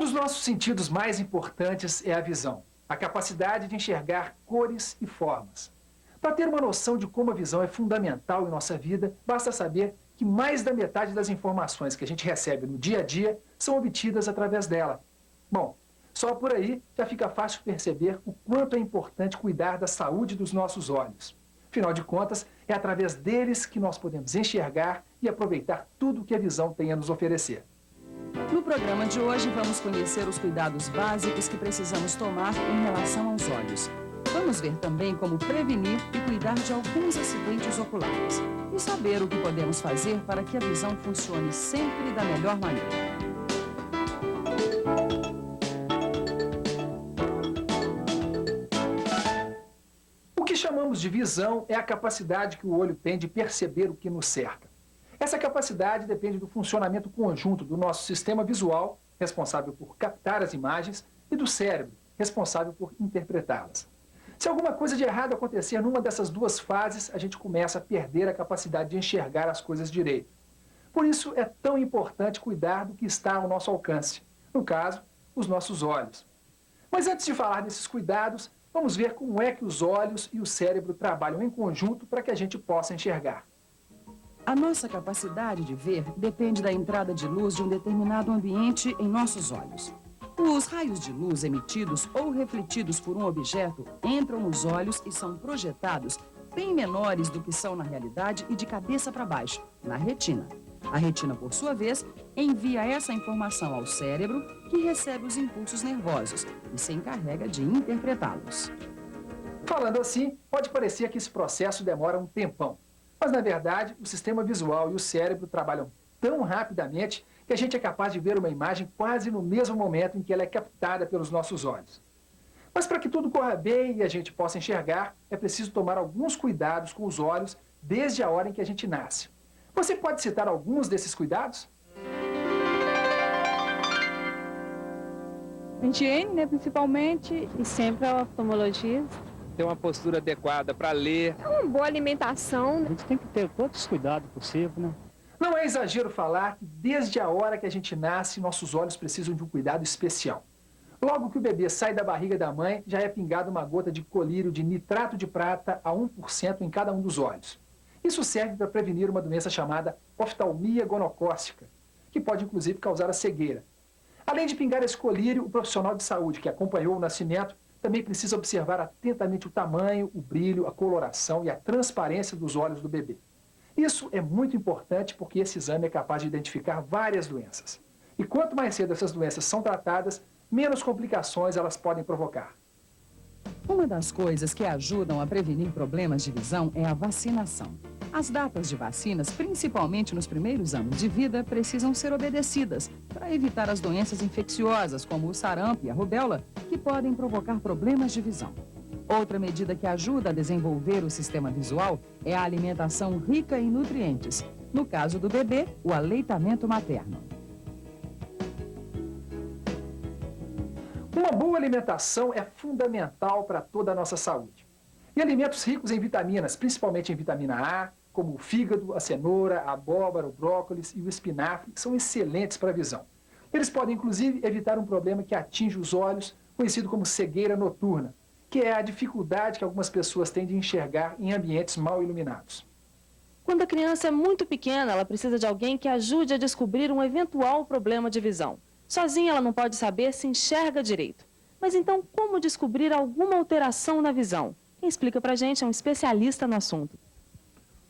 dos nossos sentidos mais importantes é a visão, a capacidade de enxergar cores e formas. Para ter uma noção de como a visão é fundamental em nossa vida, basta saber que mais da metade das informações que a gente recebe no dia a dia são obtidas através dela. Bom, só por aí já fica fácil perceber o quanto é importante cuidar da saúde dos nossos olhos. Afinal de contas, é através deles que nós podemos enxergar e aproveitar tudo o que a visão tem a nos oferecer. No programa de hoje, vamos conhecer os cuidados básicos que precisamos tomar em relação aos olhos. Vamos ver também como prevenir e cuidar de alguns acidentes oculares. E saber o que podemos fazer para que a visão funcione sempre da melhor maneira. O que chamamos de visão é a capacidade que o olho tem de perceber o que nos cerca. Essa capacidade depende do funcionamento conjunto do nosso sistema visual, responsável por captar as imagens, e do cérebro, responsável por interpretá-las. Se alguma coisa de errado acontecer numa dessas duas fases, a gente começa a perder a capacidade de enxergar as coisas direito. Por isso, é tão importante cuidar do que está ao nosso alcance. No caso, os nossos olhos. Mas antes de falar desses cuidados, vamos ver como é que os olhos e o cérebro trabalham em conjunto para que a gente possa enxergar. A nossa capacidade de ver depende da entrada de luz de um determinado ambiente em nossos olhos. Os raios de luz emitidos ou refletidos por um objeto entram nos olhos e são projetados bem menores do que são na realidade e de cabeça para baixo, na retina. A retina, por sua vez, envia essa informação ao cérebro, que recebe os impulsos nervosos e se encarrega de interpretá-los. Falando assim, pode parecer que esse processo demora um tempão. Mas, na verdade, o sistema visual e o cérebro trabalham tão rapidamente que a gente é capaz de ver uma imagem quase no mesmo momento em que ela é captada pelos nossos olhos. Mas para que tudo corra bem e a gente possa enxergar, é preciso tomar alguns cuidados com os olhos desde a hora em que a gente nasce. Você pode citar alguns desses cuidados? A higiene, né, principalmente, e sempre a oftalmologista. Ter uma postura adequada para ler. Uma boa alimentação. A gente tem que ter todos os cuidados possíveis, né? Não é exagero falar que desde a hora que a gente nasce, nossos olhos precisam de um cuidado especial. Logo que o bebê sai da barriga da mãe, já é pingada uma gota de colírio de nitrato de prata a 1% em cada um dos olhos. Isso serve para prevenir uma doença chamada oftalmia gonocócica, que pode inclusive causar a cegueira. Além de pingar esse colírio, o profissional de saúde que acompanhou o nascimento também precisa observar atentamente o tamanho, o brilho, a coloração e a transparência dos olhos do bebê. Isso é muito importante porque esse exame é capaz de identificar várias doenças. E quanto mais cedo essas doenças são tratadas, menos complicações elas podem provocar. Uma das coisas que ajudam a prevenir problemas de visão é a vacinação. As datas de vacinas, principalmente nos primeiros anos de vida, precisam ser obedecidas para evitar as doenças infecciosas, como o sarampo e a rubéola, que podem provocar problemas de visão. Outra medida que ajuda a desenvolver o sistema visual é a alimentação rica em nutrientes. No caso do bebê, o aleitamento materno. Uma boa alimentação é fundamental para toda a nossa saúde. E alimentos ricos em vitaminas, principalmente em vitamina A, como o fígado, a cenoura, a abóbora, o brócolis e o espinafre, são excelentes para a visão. Eles podem, inclusive, evitar um problema que atinge os olhos, conhecido como cegueira noturna, que é a dificuldade que algumas pessoas têm de enxergar em ambientes mal iluminados. Quando a criança é muito pequena, ela precisa de alguém que ajude a descobrir um eventual problema de visão. Sozinha ela não pode saber se enxerga direito. Mas então, como descobrir alguma alteração na visão? Quem explica pra gente é um especialista no assunto.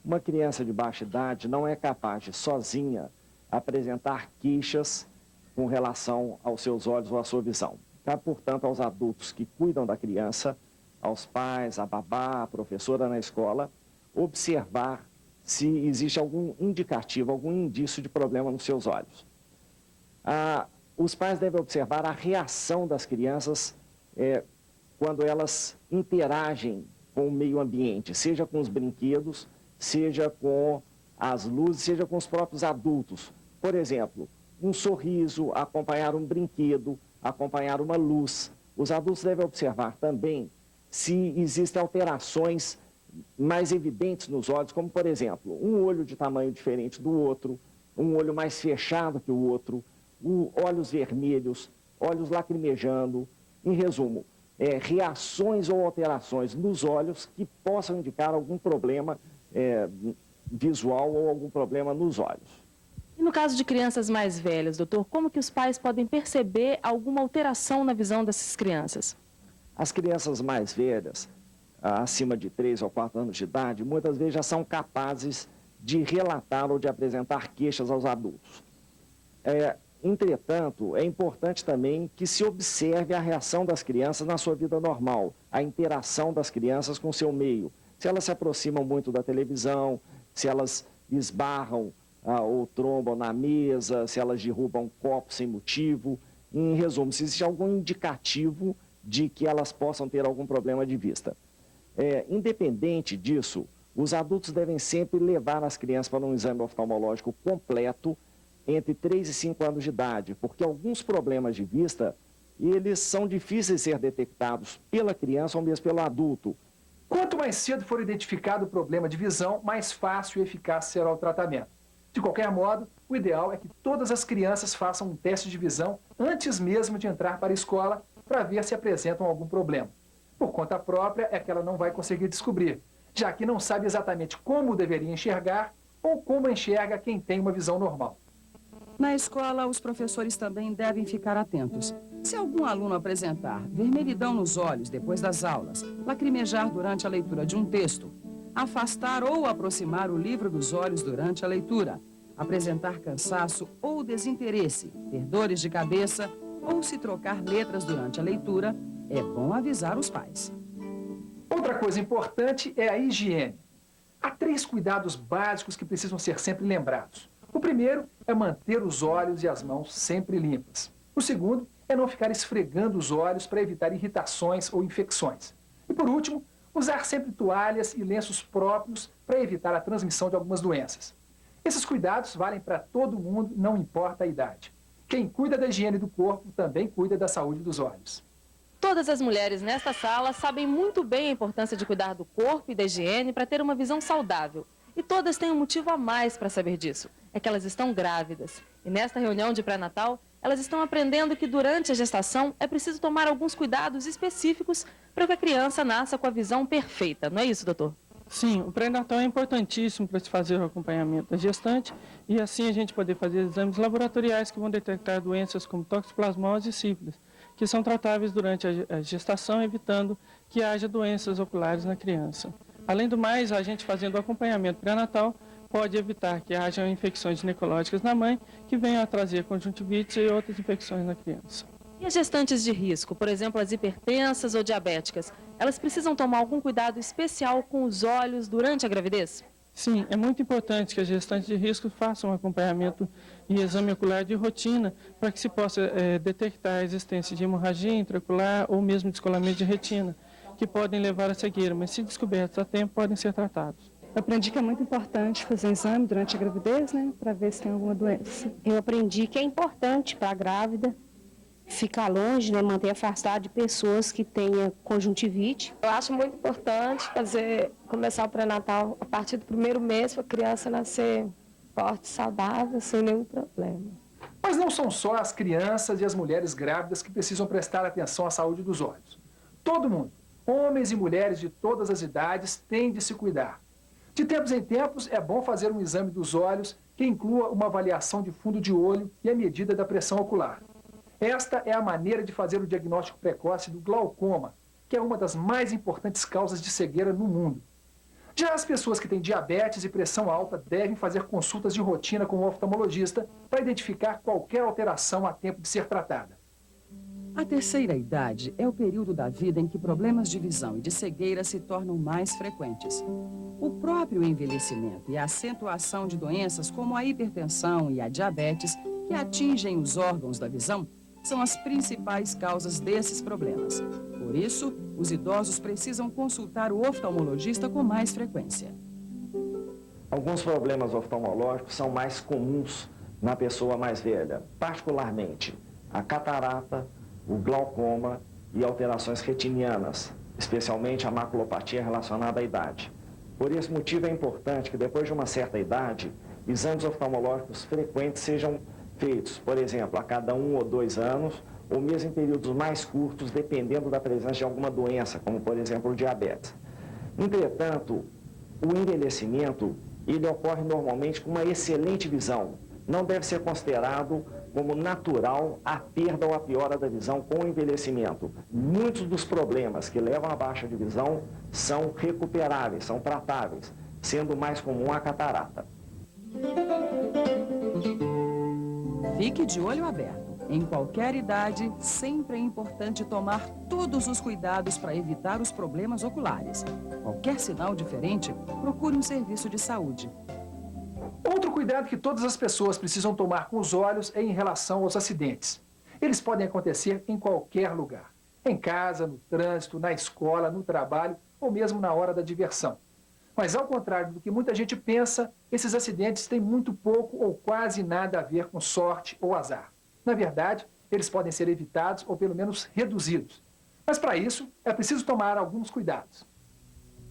Uma criança de baixa idade não é capaz de, sozinha, apresentar queixas com relação aos seus olhos ou à sua visão. Cabe, portanto, aos adultos que cuidam da criança, aos pais, à babá, à professora na escola, observar se existe algum indicativo, algum indício de problema nos seus olhos. Os pais devem observar a reação das crianças quando elas interagem com o meio ambiente, seja com os brinquedos, seja com as luzes, seja com os próprios adultos. Por exemplo, um sorriso, acompanhar um brinquedo, acompanhar uma luz. Os adultos devem observar também se existem alterações mais evidentes nos olhos, como, por exemplo, um olho de tamanho diferente do outro, um olho mais fechado que o outro, olhos vermelhos, olhos lacrimejando, em resumo, reações ou alterações nos olhos que possam indicar algum problema visual ou algum problema nos olhos. E no caso de crianças mais velhas, doutor, como que os pais podem perceber alguma alteração na visão dessas crianças? As crianças mais velhas, acima de 3 ou 4 anos de idade, muitas vezes já são capazes de relatar ou de apresentar queixas aos adultos. Entretanto, é importante também que se observe a reação das crianças na sua vida normal, a interação das crianças com o seu meio. Se elas se aproximam muito da televisão, se elas esbarram ou trombam na mesa, se elas derrubam copos sem motivo. Em resumo, se existe algum indicativo de que elas possam ter algum problema de vista. Independente disso, os adultos devem sempre levar as crianças para um exame oftalmológico completo entre 3 e 5 anos de idade, porque alguns problemas de vista, eles são difíceis de ser detectados pela criança ou mesmo pelo adulto. Quanto mais cedo for identificado o problema de visão, mais fácil e eficaz será o tratamento. De qualquer modo, o ideal é que todas as crianças façam um teste de visão antes mesmo de entrar para a escola para ver se apresentam algum problema. Por conta própria é que ela não vai conseguir descobrir, já que não sabe exatamente como deveria enxergar ou como enxerga quem tem uma visão normal. Na escola, os professores também devem ficar atentos. Se algum aluno apresentar vermelhidão nos olhos depois das aulas, lacrimejar durante a leitura de um texto, afastar ou aproximar o livro dos olhos durante a leitura, apresentar cansaço ou desinteresse, ter dores de cabeça ou se trocar letras durante a leitura, é bom avisar os pais. Outra coisa importante é a higiene. Há 3 cuidados básicos que precisam ser sempre lembrados. O primeiro é manter os olhos e as mãos sempre limpas. O segundo é não ficar esfregando os olhos para evitar irritações ou infecções. E por último, usar sempre toalhas e lenços próprios para evitar a transmissão de algumas doenças. Esses cuidados valem para todo mundo, não importa a idade. Quem cuida da higiene do corpo também cuida da saúde dos olhos. Todas as mulheres nesta sala sabem muito bem a importância de cuidar do corpo e da higiene para ter uma visão saudável. E todas têm um motivo a mais para saber disso. É que elas estão grávidas. E nesta reunião de pré-natal, elas estão aprendendo que durante a gestação é preciso tomar alguns cuidados específicos para que a criança nasça com a visão perfeita. Não é isso, doutor? Sim, o pré-natal é importantíssimo para se fazer o acompanhamento da gestante e assim a gente poder fazer exames laboratoriais que vão detectar doenças como toxoplasmose e sífilis, que são tratáveis durante a gestação, evitando que haja doenças oculares na criança. Além do mais, a gente fazendo o acompanhamento pré-natal pode evitar que haja infecções ginecológicas na mãe que venham a trazer conjuntivite e outras infecções na criança. E as gestantes de risco, por exemplo, as hipertensas ou diabéticas, elas precisam tomar algum cuidado especial com os olhos durante a gravidez? Sim, é muito importante que as gestantes de risco façam um acompanhamento e exame ocular de rotina para que se possa detectar a existência de hemorragia intraocular ou mesmo descolamento de retina, que podem levar à cegueira, mas se descobertos a tempo podem ser tratados. Eu aprendi que é muito importante fazer exame durante a gravidez, né, para ver se tem alguma doença. Eu aprendi que é importante para a grávida ficar longe, né, manter afastado de pessoas que tenham conjuntivite. Eu acho muito importante começar o pré-natal a partir do 1º mês para a criança nascer forte, saudável, sem nenhum problema. Mas não são só as crianças e as mulheres grávidas que precisam prestar atenção à saúde dos olhos. Todo mundo, homens e mulheres de todas as idades, têm de se cuidar. De tempos em tempos, é bom fazer um exame dos olhos que inclua uma avaliação de fundo de olho e a medida da pressão ocular. Esta é a maneira de fazer o diagnóstico precoce do glaucoma, que é uma das mais importantes causas de cegueira no mundo. Já as pessoas que têm diabetes e pressão alta devem fazer consultas de rotina com o oftalmologista para identificar qualquer alteração a tempo de ser tratada. A terceira idade é o período da vida em que problemas de visão e de cegueira se tornam mais frequentes. O próprio envelhecimento e a acentuação de doenças como a hipertensão e a diabetes, que atingem os órgãos da visão, são as principais causas desses problemas. Por isso, os idosos precisam consultar o oftalmologista com mais frequência. Alguns problemas oftalmológicos são mais comuns na pessoa mais velha, particularmente a catarata, o glaucoma e alterações retinianas, especialmente a maculopatia relacionada à idade. Por esse motivo é importante que depois de uma certa idade, exames oftalmológicos frequentes sejam feitos, por exemplo, a cada 1 ou 2 anos, ou mesmo em períodos mais curtos, dependendo da presença de alguma doença, como, por exemplo, o diabetes. Entretanto, o envelhecimento, ele ocorre normalmente com uma excelente visão. Não deve ser considerado como natural a perda ou a piora da visão com o envelhecimento. Muitos dos problemas que levam à baixa de visão são recuperáveis, são tratáveis, sendo mais comum a catarata. Fique de olho aberto. Em qualquer idade, sempre é importante tomar todos os cuidados para evitar os problemas oculares. Qualquer sinal diferente, procure um serviço de saúde. Outro cuidado que todas as pessoas precisam tomar com os olhos é em relação aos acidentes. Eles podem acontecer em qualquer lugar. Em casa, no trânsito, na escola, no trabalho ou mesmo na hora da diversão. Mas ao contrário do que muita gente pensa, esses acidentes têm muito pouco ou quase nada a ver com sorte ou azar. Na verdade, eles podem ser evitados ou pelo menos reduzidos. Mas para isso, é preciso tomar alguns cuidados.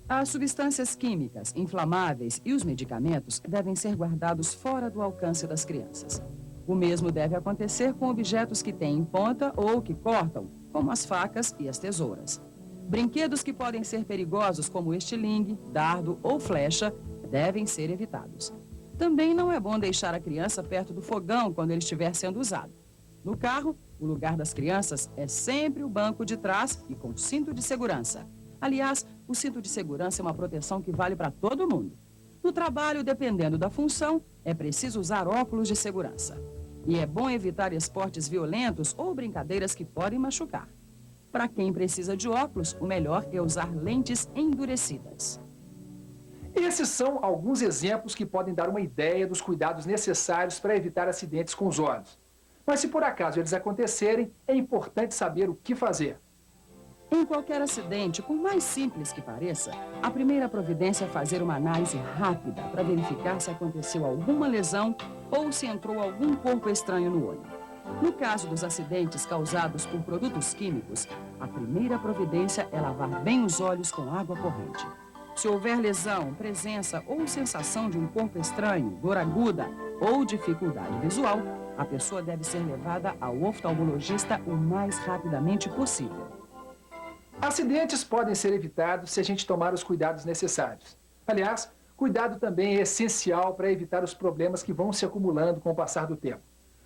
As substâncias químicas, inflamáveis e os medicamentos devem ser guardados fora do alcance das crianças. O mesmo deve acontecer com objetos que têm ponta ou que cortam, como as facas e as tesouras. Brinquedos que podem ser perigosos, como estilingue, dardo ou flecha, devem ser evitados. Também não é bom deixar a criança perto do fogão quando ele estiver sendo usado. No carro, o lugar das crianças é sempre o banco de trás e com cinto de segurança. Aliás, o cinto de segurança é uma proteção que vale para todo mundo. No trabalho, dependendo da função, é preciso usar óculos de segurança. E é bom evitar esportes violentos ou brincadeiras que podem machucar. Para quem precisa de óculos, o melhor é usar lentes endurecidas. Esses são alguns exemplos que podem dar uma ideia dos cuidados necessários para evitar acidentes com os olhos. Mas se por acaso eles acontecerem, é importante saber o que fazer. Em qualquer acidente, por mais simples que pareça, a primeira providência é fazer uma análise rápida para verificar se aconteceu alguma lesão ou se entrou algum corpo estranho no olho. No caso dos acidentes causados por produtos químicos, a primeira providência é lavar bem os olhos com água corrente. Se houver lesão, presença ou sensação de um corpo estranho, dor aguda ou dificuldade visual, a pessoa deve ser levada ao oftalmologista o mais rapidamente possível. Acidentes podem ser evitados se a gente tomar os cuidados necessários. Aliás, cuidado também é essencial para evitar os problemas que vão se acumulando com o passar do tempo.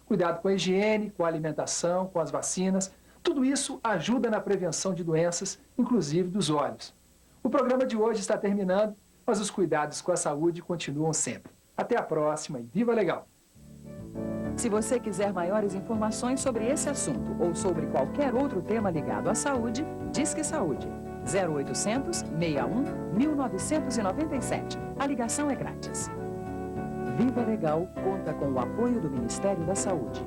Cuidado com a higiene, com a alimentação, com as vacinas. Tudo isso ajuda na prevenção de doenças, inclusive dos olhos. O programa de hoje está terminando, mas os cuidados com a saúde continuam sempre. Até a próxima e viva legal! Se você quiser maiores informações sobre esse assunto ou sobre qualquer outro tema ligado à saúde, Disque Saúde, 0800 61 1997. A ligação é grátis. Viva Legal conta com o apoio do Ministério da Saúde.